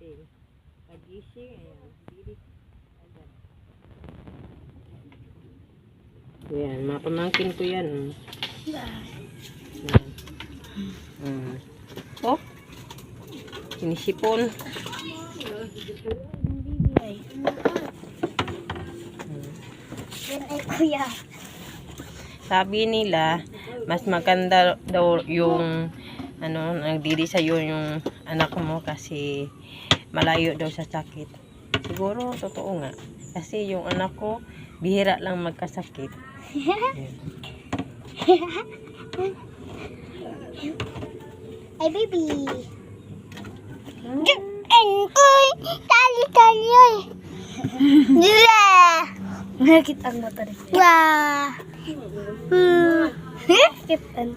pagising. Pagising, ayan. Dili. Ayan, mga pamangkin ko yan. Ayan. Oh, sinisipon. Yan ay kuya. Sabi nila, mas maganda daw yung nagdiri sa'yo yung anak mo kasi malayo daw sa sakit. Siguro, totoo nga. Kasi yung anak ko, bihira lang magkasakit. Ay, baby. Engkoy! Tali-tali yun. Nila! Nakit ang motor. Wah! Nakitan.